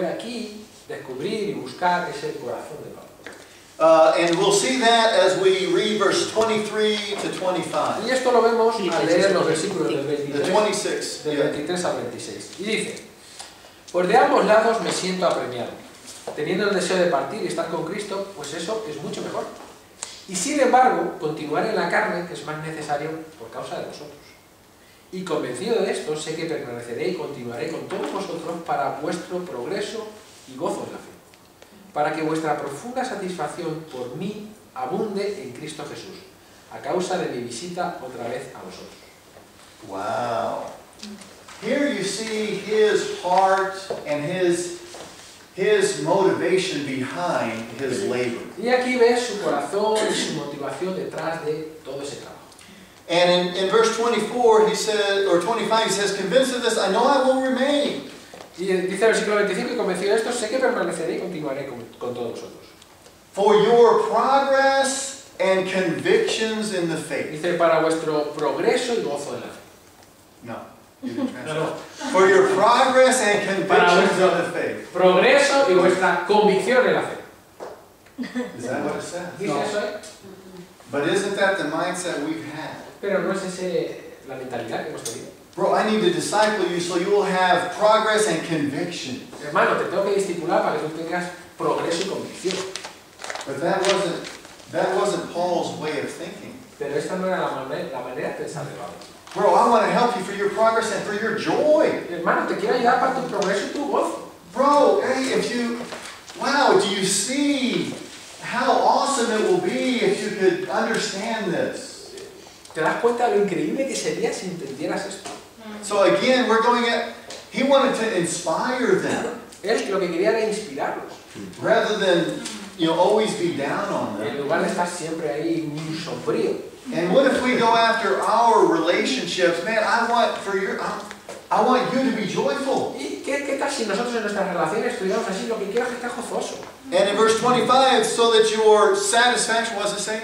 aquí descubrir y buscar ese corazón de Pablo. And we'll see that as we read verse 23 to 25. Y esto lo vemos al leer los versículos del The 26. del 23 al 26. Y dice: pues de ambos lados me siento apremiado, teniendo el deseo de partir y estar con Cristo, pues eso es mucho mejor. Y sin embargo, continuar en la carne, que es más necesario por causa de vosotros. Y convencido de esto, sé que permaneceré y continuaré con todos vosotros para vuestro progreso y gozo en la fe, para que vuestra profunda satisfacción por mí abunde en Cristo Jesús, a causa de mi visita otra vez a vosotros. Wow. Here you see his heart and his motivation behind his labor. Y aquí ves su corazón y su motivación detrás de todo ese trabajo. And in verse 24 he says, or 25 he says, convinced of this, I know I will remain. Y dice el versículo 25, y convencido de esto, sé que permaneceré y continuaré con todos vosotros. For your progress and convictions in the faith. Dice, para vuestro progreso y gozo en la fe. No. For your progress and convictions of the faith. Progreso y vuestra convicción en la fe. Is that what it says? ¿Dice eso ahí? But isn't that the mindset we've had? Pero no es ese la mentalidad que hemos tenido. Bro, I need to disciple you so you will have progress and conviction. Hermano, te tengo que discipular para que tú tengas progreso y convicción. But that wasn't Paul's way of thinking. Pero esta no era la manera de pensar de Pablo. Bro, I want to help you for your progress and for your joy. Hermano, te quiero ayudar para tu progreso y tu gozo. Bro, hey, wow, do you see how awesome it will be if you could understand this? ¿Te das cuenta de lo increíble que sería si entendieras esto? So again, he wanted to inspire them. Él lo que quería era inspirarlos. Rather than, always be down on them. En lugar de estar siempre ahí muy sombrío. And what if we go after our relationships? Man, I want you to be joyful. ¿Y qué tal si nosotros en nuestras relaciones estudiamos así? Lo que quiero es que estés gozoso. And in verse 25, so that your satisfaction, what does it say?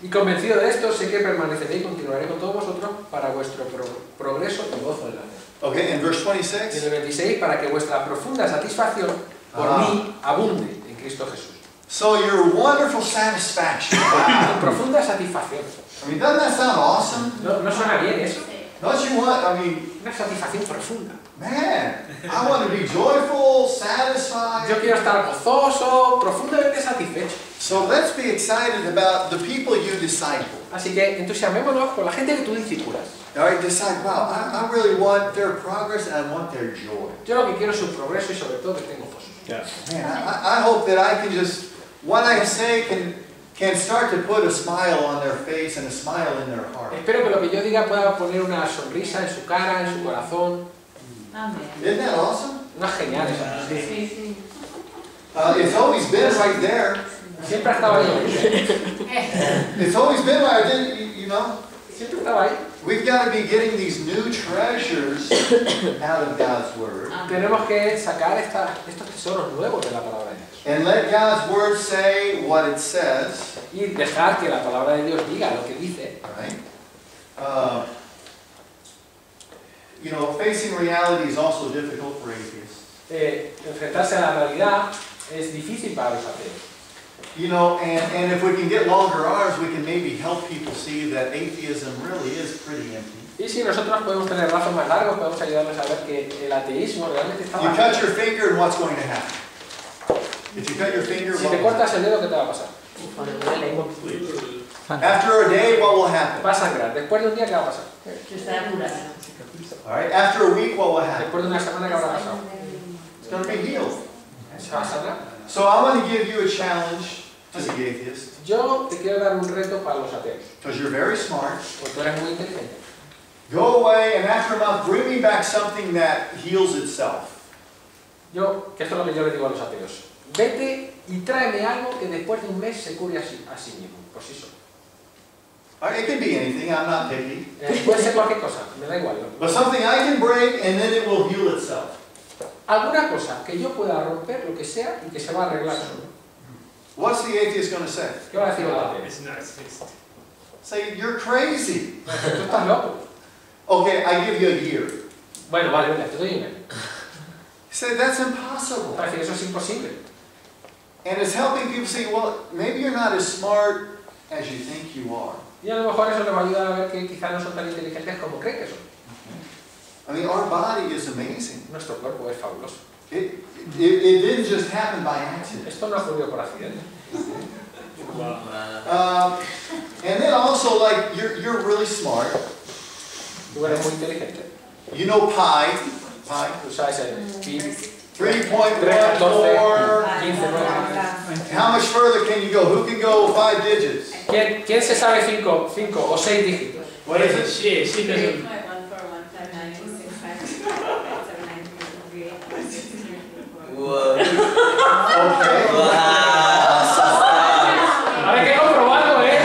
Y convencido de esto, sé que permaneceré y continuaré con todos vosotros para vuestro progreso y gozo en la fe. Okay, and verse 26. Y en el 26, para que vuestra profunda satisfacción por mí abunde en Cristo Jesús. So your wonderful satisfaction. Wow. Profunda satisfacción. I mean, doesn't that sound awesome? ¿No suena bien eso? Don't you want, una satisfacción profunda. Man, I want to be joyful, satisfied. Yo quiero estar gozoso, profundamente satisfecho. So let's be excited about the people you disciple. Así que entusiasmémonos con la gente que tú discipulas. All right, decide, wow, I really want their progress and I want their joy. Yo lo que quiero es su progreso y sobre todo que estén gozosos. Yeah. Man, I hope that I can just, what I say can start to put a smile on their face and a smile in their heart. Espero que lo que yo diga pueda poner una sonrisa en su cara, en su corazón. Amen. Isn't that awesome? No es genial eso. Sí, sí. It's always been right there. Siempre ha estado ahí. It's always been right there, Siempre estaba ahí. We've got to be getting these new treasures out of God's Word. Tenemos que sacar estos tesoros nuevos de la palabra de Dios. And let God's Word say what it says. Y dejar que la palabra de Dios diga lo que dice. Right? Facing reality is also difficult for atheists. Enfrentarse a la realidad es difícil para los ateos. And if we can get longer hours, we can maybe help people see that atheism really is pretty empty. Y si nosotros podemos tener brazos más largos, podemos ayudarles a ver que el ateísmo realmente está You cut your finger and what's going to happen? If you cut your finger, si te cortas el dedo, ¿qué te va a pasar? After a day, what will happen? Va a sangrar. Después de un día, ¿qué va a pasar? All right. After a week, what will happen? Después de una semana, ¿qué habrá pasado? It's going to be healed. Se va a sanar. So I want to give you a challenge to the atheist. Yo te quiero dar un reto para los ateos. Because you're very smart. Porque tú eres muy inteligente. Go away and after a month, bring me back something that heals itself. Que esto es lo que yo le digo a los ateos. Vete y tráeme algo que después de un mes se cure a sí mismo, por sí solo. It can be anything, I'm not picky. Puede ser cualquier cosa, me da igual. But something I can break and then it will heal itself. Alguna cosa que yo pueda romper, lo que sea, y que se va a arreglar solo. What's the atheist going to say? ¿Qué va a decir el ateo? It's narcissist. Say, you're crazy. Tú estás loco. Okay, I give you a year. Bueno, vale, te doy un año. say that's impossible. Para decir, eso es imposible. And it's helping people say, well, maybe you're not as smart as you think you are. Y a lo mejor eso les va a ayudar a ver que quizás no son tan inteligentes como creen que son. I mean, our body is amazing. Nuestro cuerpo es fabuloso. It didn't just happen by accident. Esto no ocurrió por accidente. And then also, like, you're really smart. Tú eres muy inteligente. You know pi. Tú sabes el pi. 3.14. 15. How much further can you go? Who can go 5 digits? ¿Quién se sabe 5 o 6 dígitos? What is it? She doesn't. Okay. Ahora hay que comprobarlo, ¿eh?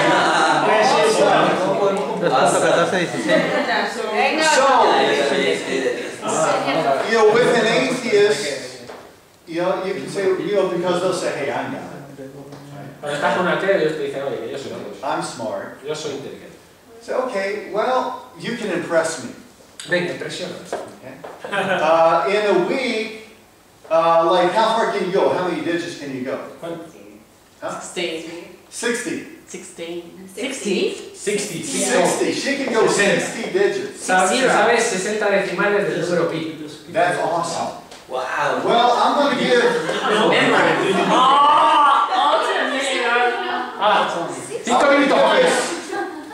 So, with an atheist, you can say, because they'll say, hey, I'm God. Cuando estás con un ateo, ellos te dicen, oye, que yo soy Dios. I'm smart. Yo soy inteligente. Say, okay, well, you can impress me. Venga, impresiona. Okay. In a week, like how far can you go? How many digits can you go? Huh? 16. 60. 16. 60. 60. She can go 60 digits. ¿Sabes 60 decimales del número pi? That's awesome. Wow. Well, I'm going to give... Ah, 5 minutos más.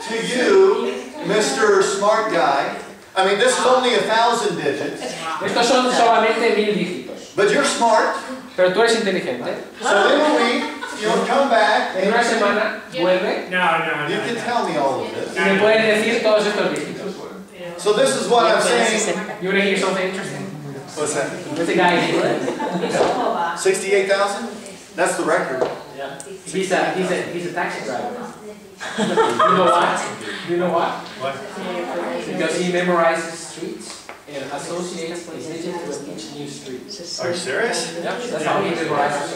To you, Mr. Smart Guy. I mean, this is only 1,000 digits. Estos son solamente 1000 dígitos. But you're smart. Pero tú eres inteligente. So in a week, you'll come back En una and semana vuelve you can tell me all of this. y me puedes decir todos estos dígitos. So this is what I'm saying. You want to hear something interesting? What's that? There's a guy here. 68,000? That's the record. Yeah. He's a taxi driver. You know what? You know what? Because he memorizes streets and associates his digits with each new street. Are you serious? Yep, that's how he memorizes.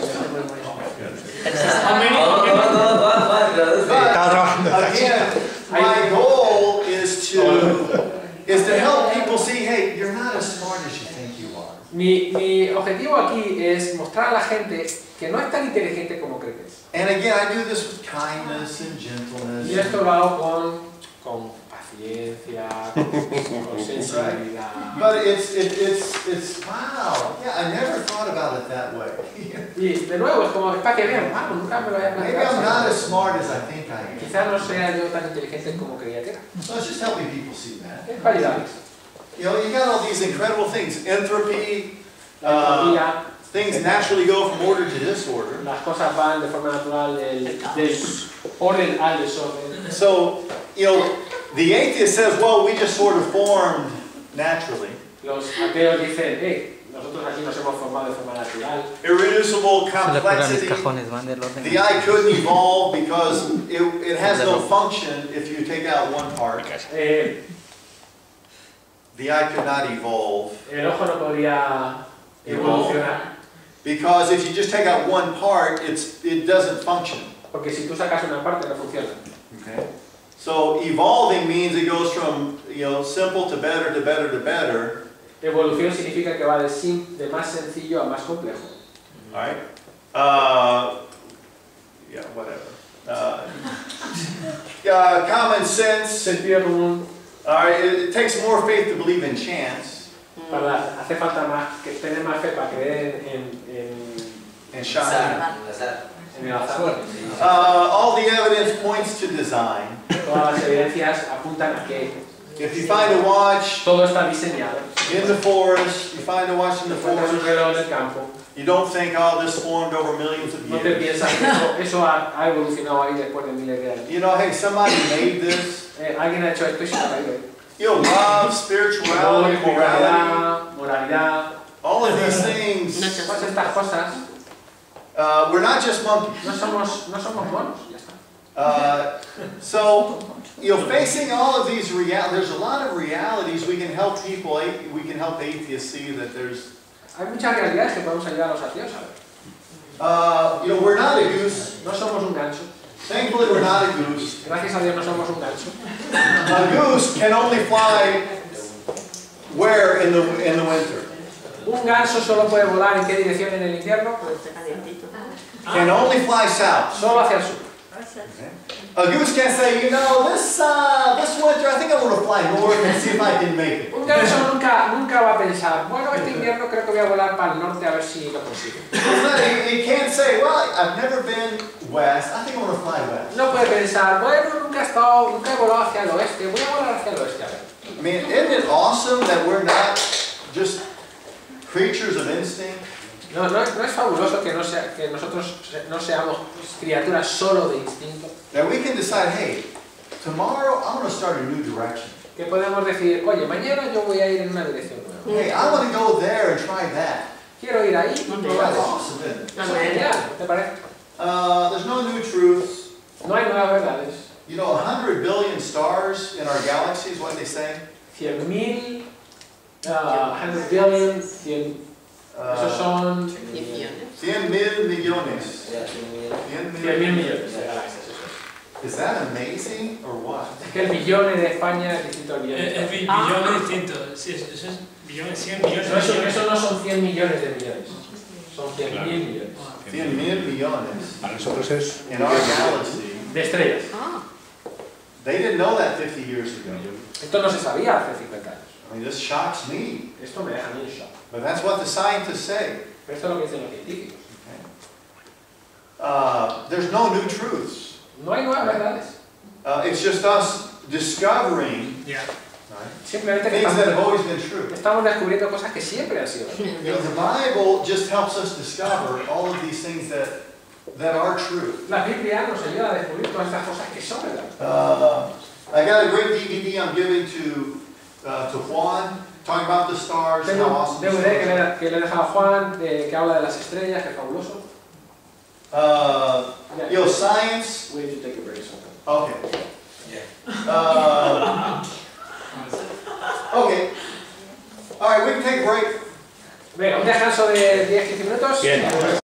But again, my goal is to help people see, hey, you're not as smart as you think you are. Mi objetivo aquí es mostrar a la gente que no es tan inteligente como crees. And again, I do this with kindness and gentleness. Y esto lo hago con paciencia, con sensibilidad. But it's wow. Yeah, I never thought about it that way. Y de nuevo, es como, es para que vean, wow, nunca me lo había Maybe I'm not planteado. as smart as I think I am. Quizás no sea yo tan inteligente como creía que era. So it's just helping people see that. Es para ayudarles. You know, you got all these incredible things. Entropy, La entropía, things naturally go from order to disorder. las cosas van de forma natural del orden al desorden. So, the atheist says, well, we just sort of formed naturally. Los ateos dicen, nosotros aquí nos hemos formado de forma natural. Irreducible complexity. The eye couldn't evolve because it has no function if you take out one part. The eye could not evolve. El ojo no podría evolucionar. Because if you just take out one part, it doesn't function. Porque si tú sacas una parte no funciona. Okay. So evolving means it goes from simple to better to better to better. Evolución significa que va de más sencillo a más complejo. All right. Yeah, whatever. Common sense. Sentido común. All right. It takes more faith to believe in chance. Hace falta tener más fe para creer And shine. en el azar. All the evidence points to design. Todas las evidencias apuntan a que If you find a watch todo está diseñado. in the forest, you find a watch in the Encuentras un forest, reloj en el campo. you don't think, oh, this formed over millions of No te years. piensas que eso ha evolucionado ahí después de miles de años. Hey, somebody made this. Alguien ha hecho esto y se ha caído. Love, spirituality, morality, Moralidad. all of these things. Todas estas cosas We're not just monkeys. no somos monos. Ya está. So, facing all of these there's a lot of realities we can help people. We can help atheists see that there's. Hay muchas realidades que podemos ayudar a los ateos a ver. We're not a goose. No somos un gancho. Thankfully, we're not a goose. Gracias a Dios no somos un gancho. A goose can only fly where in the winter. Un ganso solo puede volar ¿en qué dirección en el invierno? Can only fly south. Solo hacia el sur. A goose can say, you know, this winter I think I'm going to fly north and see if I can make it. Un ganso nunca va a pensar, bueno, este invierno creo que voy a volar para el norte a ver si lo consigo. He can't say, well, I've never been west. I think I'm going to fly west. No puede pensar, bueno, nunca he volado hacia el oeste, voy a volar hacia el oeste a ver. I mean, isn't it awesome that we're not just creatures of instinct? No es fabuloso que nosotros no seamos criaturas solo de instinto. That we can decide, hey, tomorrow I'm going to start a new direction. Que podemos decir, oye, mañana yo voy a ir en una dirección nueva. Hey, I want to go there and try that. Quiero ir ahí y probar That's eso. awesome, isn't it? Eso es genial, ¿te parece? There's no new truths. No hay nuevas verdades. You know, 100 billion stars in our galaxies, what they say? 100.000, 100 billion, 100. Esos son 100,000 millones. 100.000 millones de galaxias. Is that amazing or what? Es que el billón de España es distinto al billón de El España. billón es distinto. Sí, eso es billones, 100 millones. No, eso no son 100 millones de millones. Son 100.000 millones. 100,000 millones. Para nosotros es In our galaxy. De estrellas. They didn't know that 50 years ago. Esto no se sabía hace 50 años. I mean, this shocks me. Esto me deja a mí en shock. But that's what the scientists say. Pero esto es lo que dicen los científicos. There's no new truths. No hay nuevas verdades. It's just us discovering Yeah. Simplemente que things that have always been true. estamos descubriendo cosas que siempre han sido. You know, the Bible just helps us discover all of these things that are true. La Biblia nos ayuda a descubrir todas estas cosas que son verdad. I got a great DVD I'm giving to Juan, talking about the stars and how Tengo un awesome the DVD stars que le he dejado a Juan, que habla de las estrellas, que es fabuloso. are. You know, science. We need to take a break. Okay. Okay. All right, we can take a break. Venga, un descanso de 10-15 minutos. Bien.